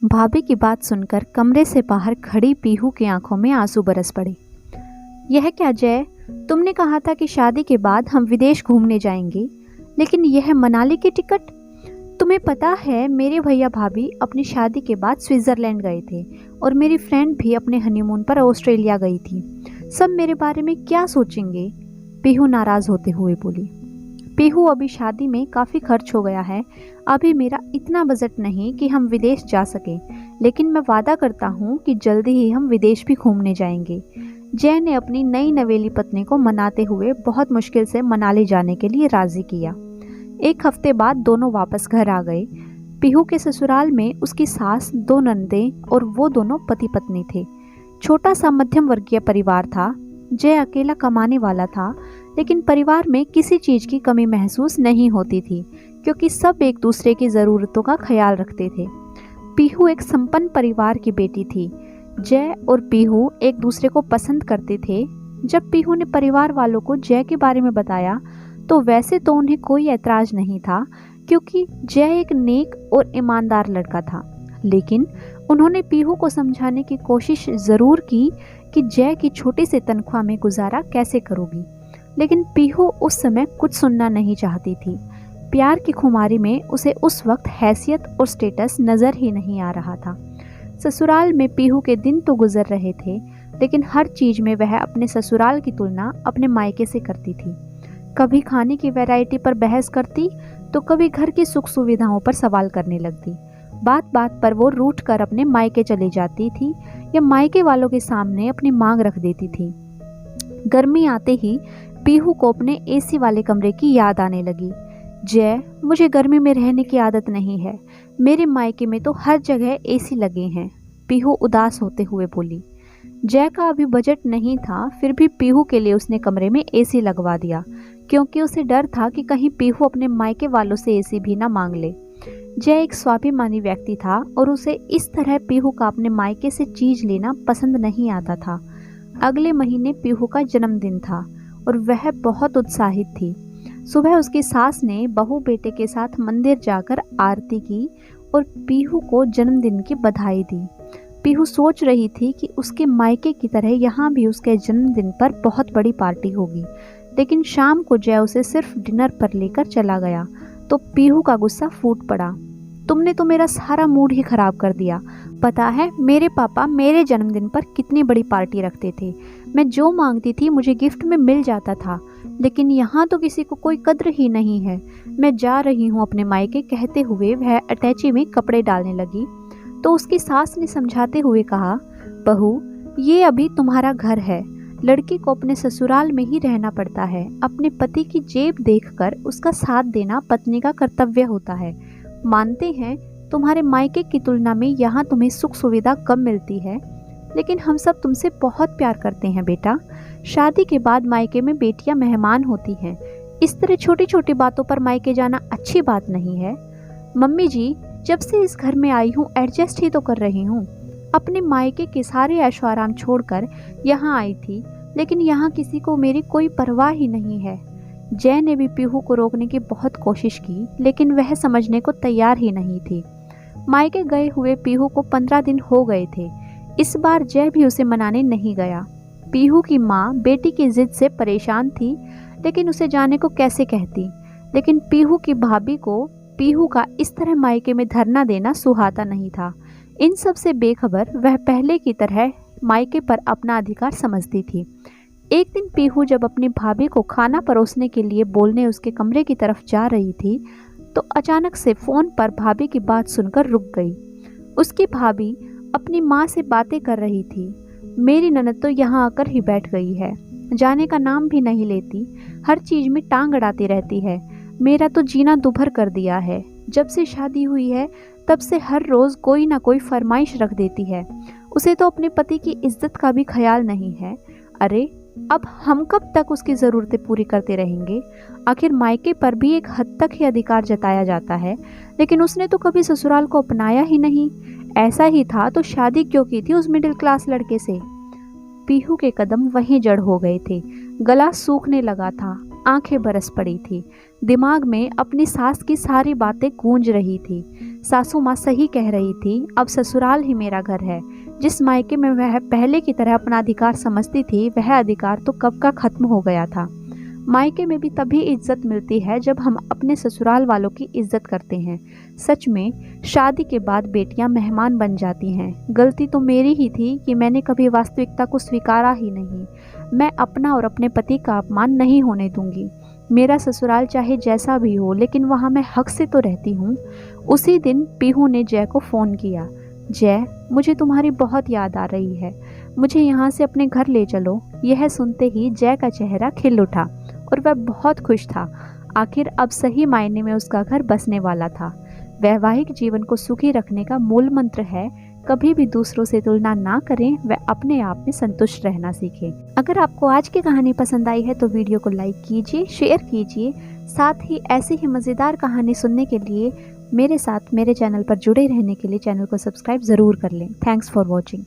भाभी की बात सुनकर कमरे से बाहर खड़ी पीहू की आंखों में आंसू बरस पड़े। यह क्या जय, तुमने कहा था कि शादी के बाद हम विदेश घूमने जाएंगे, लेकिन यह मनाली की टिकट। तुम्हें पता है मेरे भैया भाभी अपनी शादी के बाद स्विट्ज़रलैंड गए थे और मेरी फ्रेंड भी अपने हनीमून पर ऑस्ट्रेलिया गई थी। सब मेरे बारे में क्या सोचेंगे? पीहू नाराज़ होते हुए बोली। पीहू, अभी शादी में काफ़ी खर्च हो गया है। अभी मेरा इतना बजट नहीं कि हम विदेश जा सकें, लेकिन मैं वादा करता हूँ कि जल्दी ही हम विदेश भी घूमने जाएंगे। जय ने अपनी नई नवेली पत्नी को मनाते हुए बहुत मुश्किल से मनाली जाने के लिए राज़ी किया। एक हफ्ते बाद दोनों वापस घर आ गए। पीहू के ससुराल में उसकी सास, दो ननदें और वो दोनों पति पत्नी थे। छोटा सा मध्यम वर्गीय परिवार था। जय अकेला कमाने वाला था, लेकिन परिवार में किसी चीज़ की कमी महसूस नहीं होती थी, क्योंकि सब एक दूसरे की ज़रूरतों का ख्याल रखते थे। पीहू एक संपन्न परिवार की बेटी थी। जय और पीहू एक दूसरे को पसंद करते थे। जब पीहू ने परिवार वालों को जय के बारे में बताया, तो वैसे तो उन्हें कोई ऐतराज़ नहीं था, क्योंकि जय एक नेक और ईमानदार लड़का था। लेकिन उन्होंने पीहू को समझाने की कोशिश ज़रूर की कि जय की छोटी सी तनख्वाह में गुजारा कैसे करोगी, लेकिन पीहू उस समय कुछ सुनना नहीं चाहती थी। प्यार की खुमारी में उसे उस वक्त हैसियत और स्टेटस नज़र ही नहीं आ रहा था। ससुराल में पीहू के दिन तो गुजर रहे थे, लेकिन हर चीज़ में वह अपने ससुराल की तुलना अपने मायके से करती थी। कभी खाने की वैरायटी पर बहस करती, तो कभी घर की सुख सुविधाओं पर सवाल करने लगती। बात बात पर वो रूठ कर अपने मायके चली जाती थी या मायके वालों के सामने अपनी मांग रख देती थी। गर्मी आते ही पीहू को अपने एसी वाले कमरे की याद आने लगी। जय, मुझे गर्मी में रहने की आदत नहीं है। मेरे मायके में तो हर जगह एसी लगे हैं। पीहू उदास होते हुए बोली। जय का अभी बजट नहीं था, फिर भी पीहू के लिए उसने कमरे में एसी लगवा दिया, क्योंकि उसे डर था कि कहीं पीहू अपने मायके वालों से एसी भी ना मांग ले। जय एक स्वाभिमानी व्यक्ति था और उसे इस तरह पीहू का अपने मायके से चीज लेना पसंद नहीं आता था। अगले महीने पीहू का जन्मदिन था और वह बहुत उत्साहित थी। सुबह उसकी सास ने बहू बेटे के साथ मंदिर जाकर आरती की और पीहू को जन्मदिन की बधाई दी। पीहू सोच रही थी कि उसके मायके की तरह यहाँ भी उसके जन्मदिन पर बहुत बड़ी पार्टी होगी, लेकिन शाम को जय उसे सिर्फ डिनर पर लेकर चला गया तो पीहू का गुस्सा फूट पड़ा। तुमने तो मेरा सारा मूड ही खराब कर दिया। पता है मेरे पापा मेरे जन्मदिन पर कितनी बड़ी पार्टी रखते थे। मैं जो मांगती थी मुझे गिफ्ट में मिल जाता था, लेकिन यहाँ तो किसी को कोई कद्र ही नहीं है। मैं जा रही हूँ अपने मायके, कहते हुए वह अटैची में कपड़े डालने लगी तो उसकी सास ने समझाते हुए कहा, बहू, ये अभी तुम्हारा घर है। लड़की को अपने ससुराल में ही रहना पड़ता है। अपने पति की जेब देखकर उसका साथ देना पत्नी का कर्तव्य होता है। मानते हैं तुम्हारे मायके की तुलना में यहाँ तुम्हें सुख सुविधा कम मिलती है, लेकिन हम सब तुमसे बहुत प्यार करते हैं बेटा। शादी के बाद मायके में बेटियां मेहमान होती हैं। इस तरह छोटी छोटी बातों पर मायके जाना अच्छी बात नहीं है। मम्मी जी, जब से इस घर में आई हूँ एडजस्ट ही तो कर रही हूँ। अपने मायके के सारे ऐशो आराम छोड़कर यहाँ आई थी, लेकिन यहाँ किसी को मेरी कोई परवाह ही नहीं है। जय ने भी पीहू को रोकने की बहुत कोशिश की, लेकिन वह समझने को तैयार ही नहीं थी। मायके गए हुए पीहू को 15 दिन हो गए थे। इस बार जय भी उसे मनाने नहीं गया। पीहू की माँ बेटी की जिद से परेशान थी, लेकिन उसे जाने को कैसे कहती। लेकिन पीहू की भाभी को पीहू का इस तरह मायके में धरना देना सुहाता नहीं था। इन सब से बेखबर वह पहले की तरह मायके पर अपना अधिकार समझती थी। एक दिन पीहू जब अपनी भाभी को खाना परोसने के लिए बोलने उसके कमरे की तरफ जा रही थी, तो अचानक से फ़ोन पर भाभी की बात सुनकर रुक गई। उसकी भाभी अपनी माँ से बातें कर रही थी। मेरी ननद तो यहाँ आकर ही बैठ गई है, जाने का नाम भी नहीं लेती, हर चीज़ में टांग अड़ाती रहती है। मेरा तो जीना दुभर कर दिया है। जब से शादी हुई है तब से हर रोज़ कोई ना कोई फरमाइश रख देती है। उसे तो अपने पति की इज्जत का भी ख्याल नहीं है। अरे, अब हम कब तक उसकी ज़रूरतें पूरी करते रहेंगे? आखिर मायके पर भी एक हद तक ही अधिकार जताया जाता है, लेकिन उसने तो कभी ससुराल को अपनाया ही नहीं। ऐसा ही था तो शादी क्यों की थी उस मिडिल क्लास लड़के से? पीहू के कदम वहीं जड़ हो गए थे। गला सूखने लगा था, आंखें बरस पड़ी थी। दिमाग में अपनी सास की सारी बातें गूंज रही थी। सासू माँ सही कह रही थी, अब ससुराल ही मेरा घर है। जिस मायके में वह पहले की तरह अपना अधिकार समझती थी, वह अधिकार तो कब का खत्म हो गया था। मायके में भी तभी इज्जत मिलती है जब हम अपने ससुराल वालों की इज्जत करते हैं। सच में शादी के बाद बेटियां मेहमान बन जाती हैं। गलती तो मेरी ही थी कि मैंने कभी वास्तविकता को स्वीकारा ही नहीं। मैं अपना और अपने पति का अपमान नहीं होने दूंगी। मेरा ससुराल चाहे जैसा भी हो, लेकिन वहाँ मैं हक से तो रहती हूँ। उसी दिन पीहू ने जय को फ़ोन किया। जय, मुझे तुम्हारी बहुत याद आ रही है, मुझे यहाँ से अपने घर ले चलो। यह सुनते ही जय का चेहरा खिल उठा और वह बहुत खुश था। आखिर अब सही मायने में उसका घर बसने वाला था। वैवाहिक जीवन को सुखी रखने का मूल मंत्र है, कभी भी दूसरों से तुलना ना करें, व अपने आप में संतुष्ट रहना सीखें। अगर आपको आज की कहानी पसंद आई है तो वीडियो को लाइक कीजिए, शेयर कीजिए। साथ ही ऐसी ही मज़ेदार कहानी सुनने के लिए मेरे साथ मेरे चैनल पर जुड़े रहने के लिए चैनल को सब्सक्राइब ज़रूर कर लें। Thanks for watching.